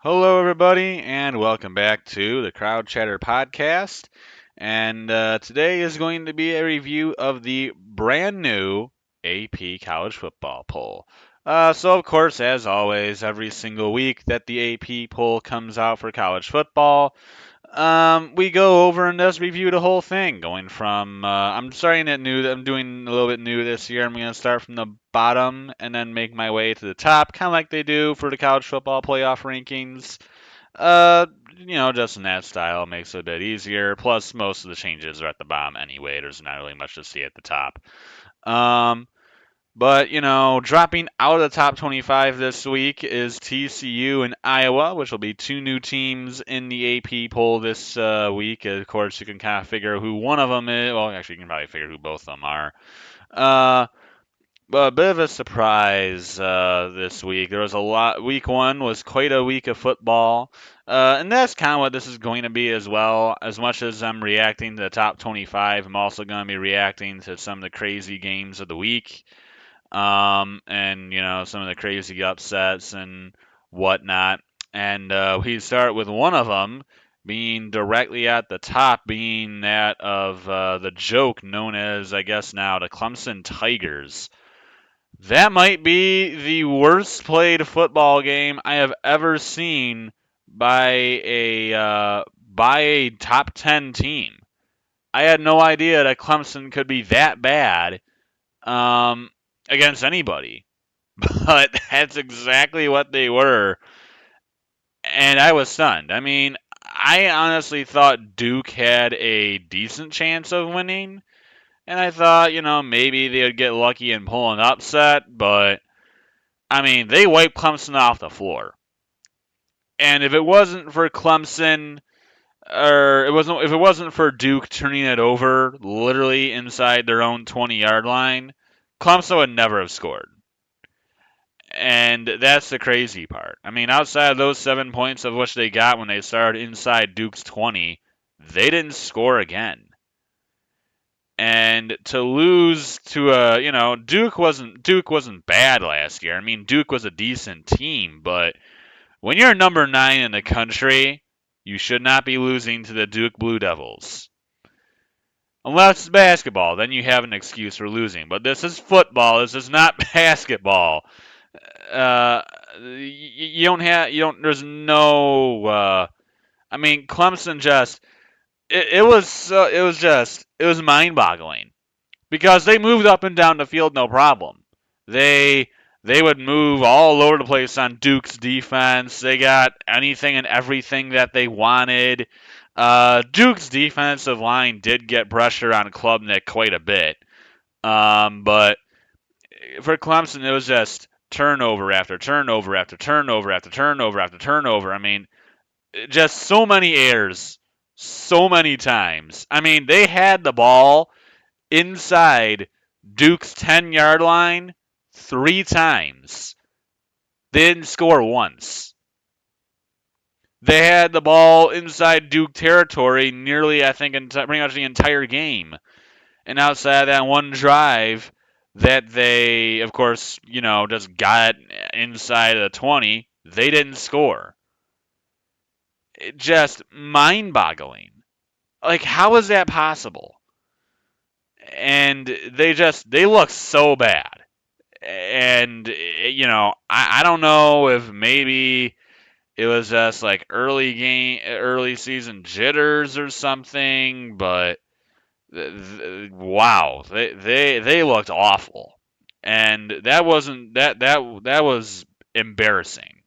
Hello, everybody, and welcome back to the Crowd Chatter Podcast. And today is going to be a review of the brand new AP College Football poll. So, of course, as always, every single week that the AP poll comes out for college football, we go over and just review the whole thing, going from I'm starting at new. I'm doing a little bit new this year. I'm going to start from the bottom and then make my way to the top, kind of like they do for the college football playoff rankings. Uh, just in that style makes it a bit easier. Plus, most of the changes are at the bottom anyway. There's not really much to see at the top. Um, but, dropping out of the top 25 this week is TCU and Iowa, which will be two new teams in the AP poll this week. Of course, you can kind of figure who one of them is. Well, actually, you can probably figure who both of them are. Uh, but a bit of a surprise this week. There was a lot. Week one was quite a week of football, and that's kind of what this is going to be as well. As much as I'm reacting to the top 25, I'm also going to be reacting to some of the crazy games of the week, and some of the crazy upsets and whatnot. And we start with one of them being directly at the top, being that of the joke known as, I guess now, the Clemson Tigers. That might be the worst played football game I have ever seen by a top 10 team. I had no idea that Clemson could be that bad um, against anybody, but that's exactly what they were, and I was stunned. I mean, I honestly thought Duke had a decent chance of winning, and I thought, maybe they would get lucky and pull an upset, but I mean, they wiped Clemson off the floor. And if it wasn't for Clemson, or if it wasn't for Duke turning it over literally inside their own 20-yard line, Clemson would never have scored. And that's the crazy part. I mean, outside of those 7 points of which they got when they started inside Duke's 20, they didn't score again. And to lose to Duke wasn't bad last year. I mean, Duke was a decent team, but when you're number 9 in the country, you should not be losing to the Duke Blue Devils. Unless it's basketball, then you have an excuse for losing. But this is football. This is not basketball. Uh, you don't have, you don't. There's no. I mean, Clemson just. It was mind-boggling because they moved up and down the field no problem. They they would move all over the place on Duke's defense. They got anything and everything that they wanted. Duke's defensive line did get pressure on Klubnik quite a bit, but for Clemson, it was just turnover after turnover after turnover after turnover after turnover. I mean, just so many errors, so many times. I mean, they had the ball inside Duke's 10-yard line 3 times. They didn't score once. They had the ball inside Duke territory nearly, I think, pretty much the entire game. And outside of that one drive that they, of course, just got inside of the 20, they didn't score. It just mind-boggling. Like, how is that possible? And they look so bad. And I don't know if maybe it was just like early season jitters or something, but wow, they looked awful, and that wasn't that was embarrassing.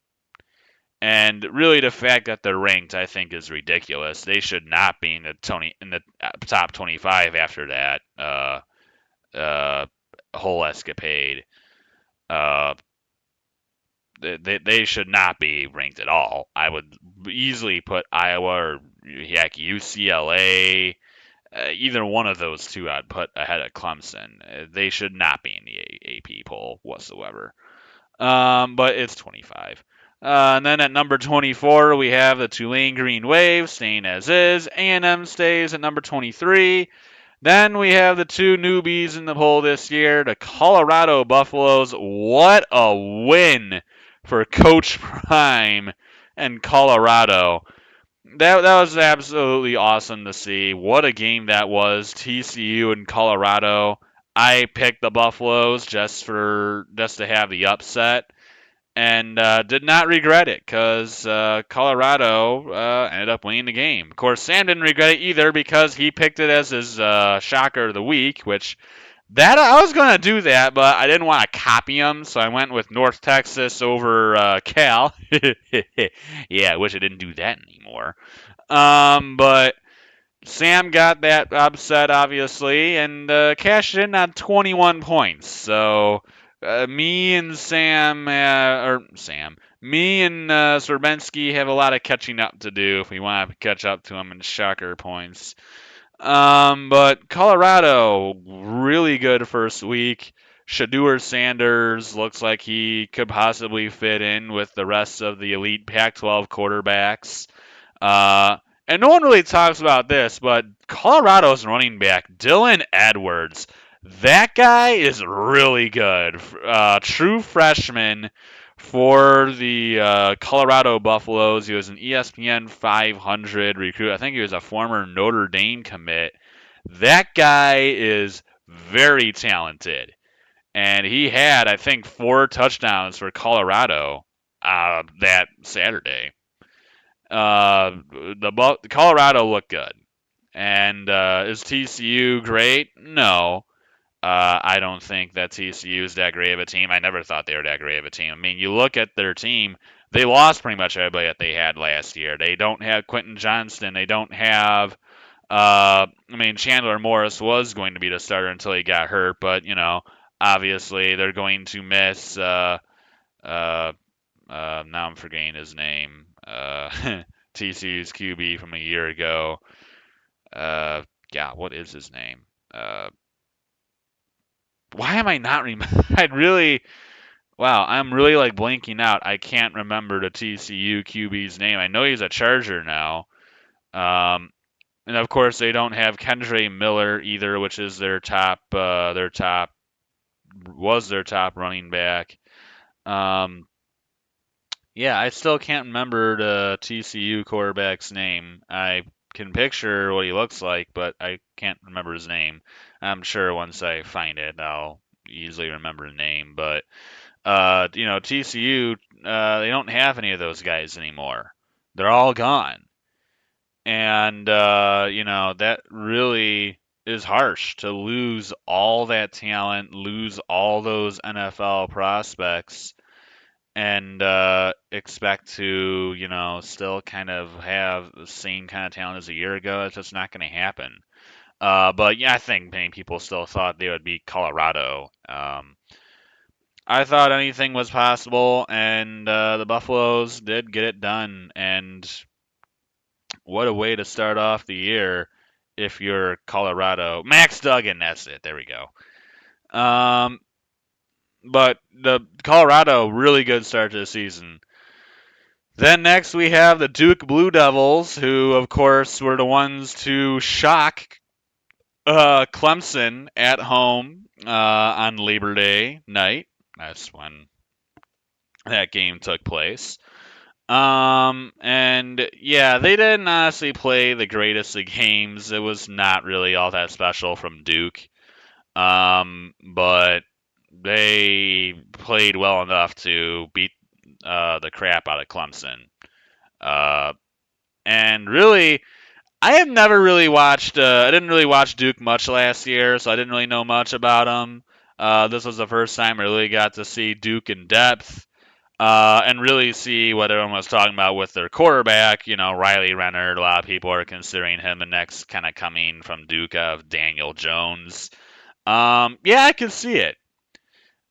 And really, the fact that they're ranked, I think, is ridiculous. They should not be in the top 25 after that uh, whole escapade. Uh, they should not be ranked at all. I would easily put Iowa or heck UCLA, either one of those two. I'd put ahead of Clemson. They should not be in the AP poll whatsoever. But it's 25. And then at number 24, we have the Tulane Green Wave staying as is. A&M stays at number 23. Then we have the two newbies in the poll this year, the Colorado Buffaloes. What a win for Coach Prime and Colorado. That was absolutely awesome to see. What a game that was. TCU and Colorado. I picked the Buffaloes just to have the upset, and did not regret it because Colorado ended up winning the game. Of course, Sam didn't regret it either because he picked it as his shocker of the week, which that I was gonna do that, but I didn't want to copy him, so I went with North Texas over Cal. Yeah, I wish I didn't do that anymore. But Sam got that upset, obviously, and cashed in on 21 points. So me and me and Serbensky have a lot of catching up to do if we want to catch up to him in shocker points. But Colorado, really good first week. Shadeur Sanders looks like he could possibly fit in with the rest of the elite Pac-12 quarterbacks. Uh, and no one really talks about this, but Colorado's running back, Dylan Edwards, that guy is really good. True freshman for the Colorado Buffaloes. He was an ESPN 500 recruit. I think he was a former Notre Dame commit. That guy is very talented. And he had, I think, 4 touchdowns for Colorado that Saturday. The Colorado looked good. And is TCU great? No. I don't think that TCU is that great of a team. I never thought they were that great of a team. I mean, you look at their team, they lost pretty much everybody that they had last year. They don't have Quentin Johnston. They don't have. I mean, Chandler Morris was going to be the starter until he got hurt, but obviously they're going to miss. Uh, now I'm forgetting his name. TCU's QB from a year ago. Uh, yeah, what is his name? Uh, why am I not I really. Wow, I'm really like blanking out. I can't remember the TCU QB's name. I know he's a Charger now. Um, and of course they don't have Kendre Miller either, which is their top running back. Um, Yeah, I still can't remember the TCU quarterback's name. I can picture what he looks like, but I can't remember his name. I'm sure once I find it, I'll easily remember the name. But TCU, they don't have any of those guys anymore. They're all gone, and that really is harsh to lose all that talent, lose all those NFL prospects and expect to, still kind of have the same kind of talent as a year ago. It's just not going to happen. But yeah, I think many people still thought they would beat Colorado. I thought anything was possible, and the Buffaloes did get it done. And what a way to start off the year if you're Colorado. Max Duggan, that's it. There we go. But the Colorado, really good start to the season. Then next we have the Duke Blue Devils, who of course were the ones to shock Clemson at home on Labor Day night. That's when that game took place. And yeah, they didn't honestly play the greatest of games. It was not really all that special from Duke. But they played well enough to beat the crap out of Clemson. Uh, and really, I have never really watched. I didn't really watch Duke much last year, so I didn't really know much about them. This was the first time I really got to see Duke in depth and really see what everyone was talking about with their quarterback. Riley Leonard. A lot of people are considering him the next kind of coming from Duke of Daniel Jones. Yeah, I can see it.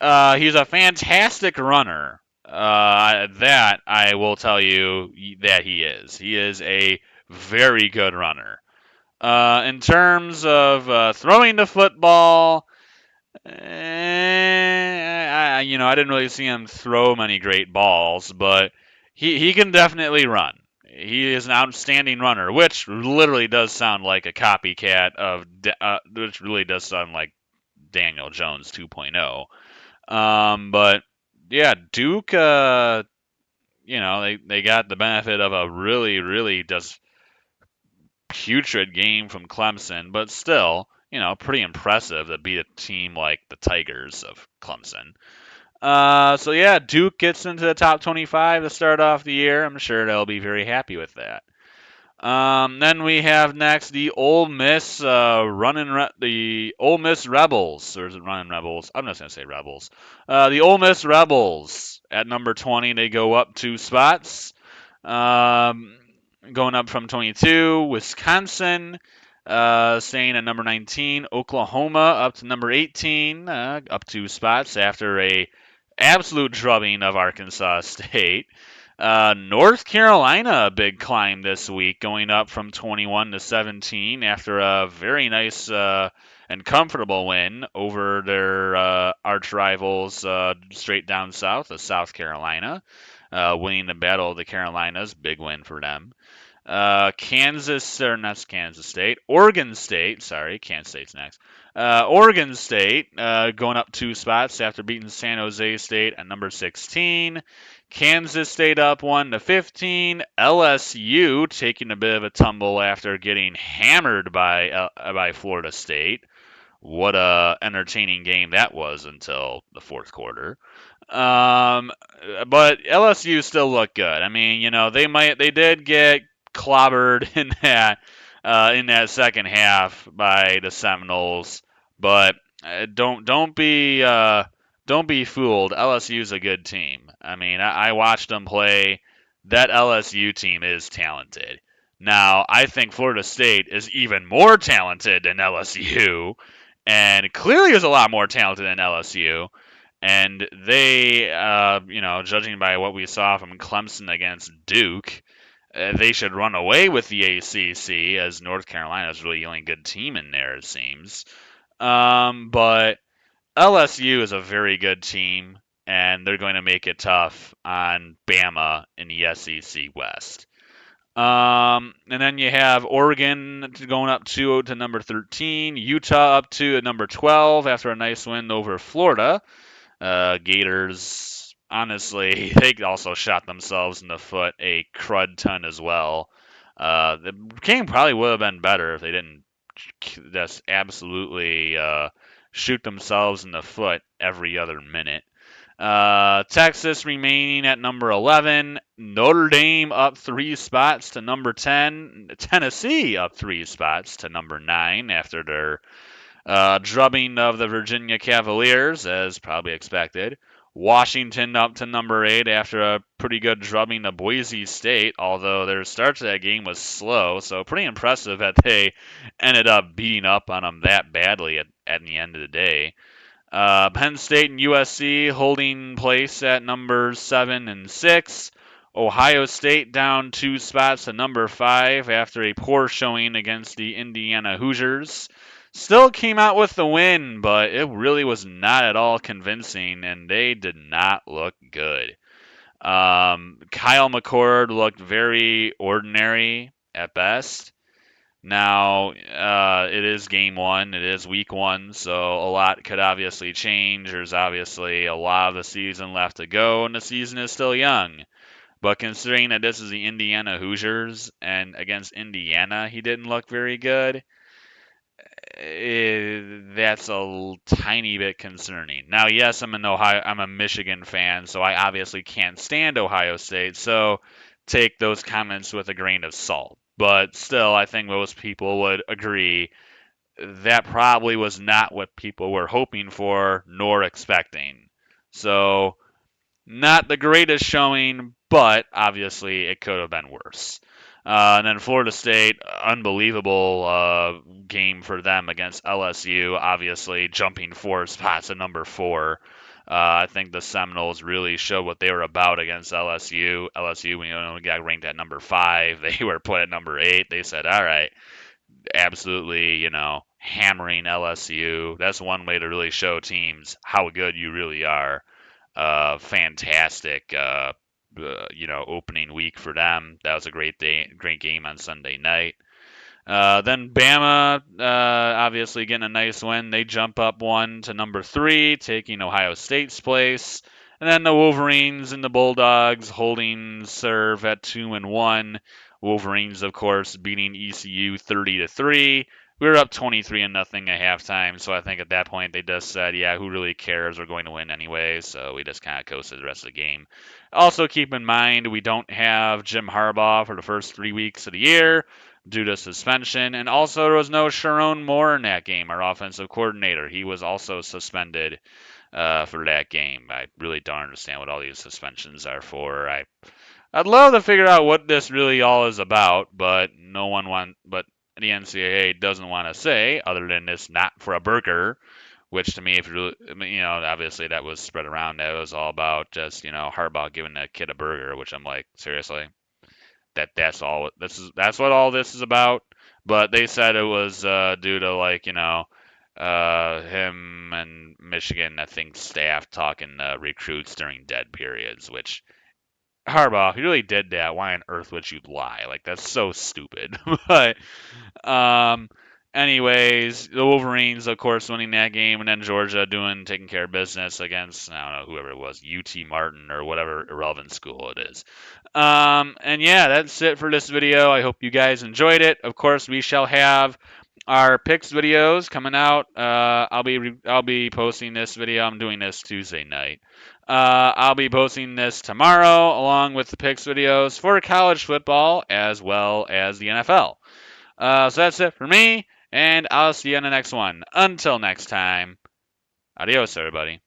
He's a fantastic runner. That I will tell you that he is. He is a very good runner. In terms of throwing the football, I didn't really see him throw many great balls, but he can definitely run. He is an outstanding runner, which literally does sound like a copycat which really does sound like Daniel Jones 2.0. But yeah, Duke they got the benefit of a really, really just putrid game from Clemson, but still, pretty impressive to beat a team like the Tigers of Clemson. So yeah, Duke gets into the top 25 to start off the year. I'm sure they'll be very happy with that. Then we have next the Ole Miss the Ole Miss Rebels, or is it running Rebels? I'm just gonna say Rebels. The Ole Miss Rebels at number 20, they go up 2 spots. Um, Going up from 22, Wisconsin, staying at number 19. Oklahoma up to number 18, up 2 spots after a absolute drubbing of Arkansas State. North Carolina, a big climb this week, going up from 21 to 17 after a very nice and comfortable win over their arch rivals straight down south of South Carolina, winning the Battle of the Carolinas. Big win for them. Kansas, or not Kansas State, Oregon State, sorry, Kansas State's next. Oregon State going up 2 spots after beating San Jose State at number 16. Kansas State up 1 to 15. LSU taking a bit of a tumble after getting hammered by Florida State. What a entertaining game that was until the fourth quarter. Um, but LSU still looked good. I mean, they did get clobbered in that second half by the Seminoles, but don't be fooled. LSU's a good team. I mean, I watched them play. That LSU team is talented. Now, I think Florida State is even more talented than LSU, and clearly is a lot more talented than LSU. And they, judging by what we saw from Clemson against Duke, they should run away with the ACC, as North Carolina is really the only good team in there, it seems. But LSU is a very good team, and they're going to make it tough on Bama in the SEC West. And then you have Oregon going up 2 to number 13, Utah up 2 at number 12 after a nice win over Florida. Gators, honestly, they also shot themselves in the foot a crud ton as well. The game probably would have been better if they didn't just absolutely shoot themselves in the foot every other minute. Texas remaining at number 11. Notre Dame up 3 spots to number 10. Tennessee up 3 spots to number 9 after their drubbing of the Virginia Cavaliers, as probably expected. Washington up to number 8 after a pretty good drubbing of Boise State, although their start to that game was slow, so pretty impressive that they ended up beating up on them that badly at the end of the day. Penn State and USC holding place at numbers 7 and 6. Ohio State down 2 spots to number 5 after a poor showing against the Indiana Hoosiers. Still came out with the win, but it really was not at all convincing, and they did not look good. Kyle McCord looked very ordinary at best. Now, it is game one, it is week one, so a lot could obviously change. There's obviously a lot of the season left to go, and the season is still young. But considering that this is the Indiana Hoosiers, and against Indiana, he didn't look very good, that's a tiny bit concerning. Now, yes, I'm a Michigan fan, so I obviously can't stand Ohio State. So take those comments with a grain of salt. But still, I think most people would agree that probably was not what people were hoping for nor expecting. So not the greatest showing, but obviously it could have been worse. And then Florida State, unbelievable game for them against LSU, obviously jumping 4 spots to number 4. I think the Seminoles really showed what they were about against LSU. LSU, we got ranked at number 5. They were put at number 8. They said, all right, absolutely, hammering LSU. That's one way to really show teams how good you really are. Fantastic, opening week for them. That was a great game on Sunday night. Then Bama, obviously getting a nice win. They jump up 1 to number 3, taking Ohio State's place. And then the Wolverines and the Bulldogs holding serve at 2-1. Wolverines, of course, beating ECU 30-3. We were up 23 and nothing at halftime, so I think at that point they just said, yeah, who really cares? We're going to win anyway, so we just kind of coasted the rest of the game. Also, keep in mind we don't have Jim Harbaugh for the first 3 weeks of the year due to suspension, and also there was no Sharon Moore in that game, our offensive coordinator. He was also suspended for that game. I really don't understand what all these suspensions are for. I'd love to figure out what this really all is about, but but the NCAA doesn't want to say other than it's not for a burger. Which to me, if you really, I mean, obviously that was spread around. That was all about just Harbaugh giving a kid a burger, which I'm like, seriously, that's what all this is about. But they said it was due to him and Michigan, I think, staff talking recruits during dead periods, which Harbaugh, if you really did that, why on earth would you lie? Like, that's so stupid. But, um, anyways, the Wolverines, of course, winning that game, and then Georgia taking care of business against, I don't know, whoever it was, UT Martin or whatever irrelevant school it is. And yeah, that's it for this video. I hope you guys enjoyed it. Of course, we shall have our picks videos coming out. I'll be posting this video. I'm doing this Tuesday night. I'll be posting this tomorrow along with the picks videos for college football as well as the NFL. So that's it for me, and I'll see you on the next one. Until next time, adios, everybody.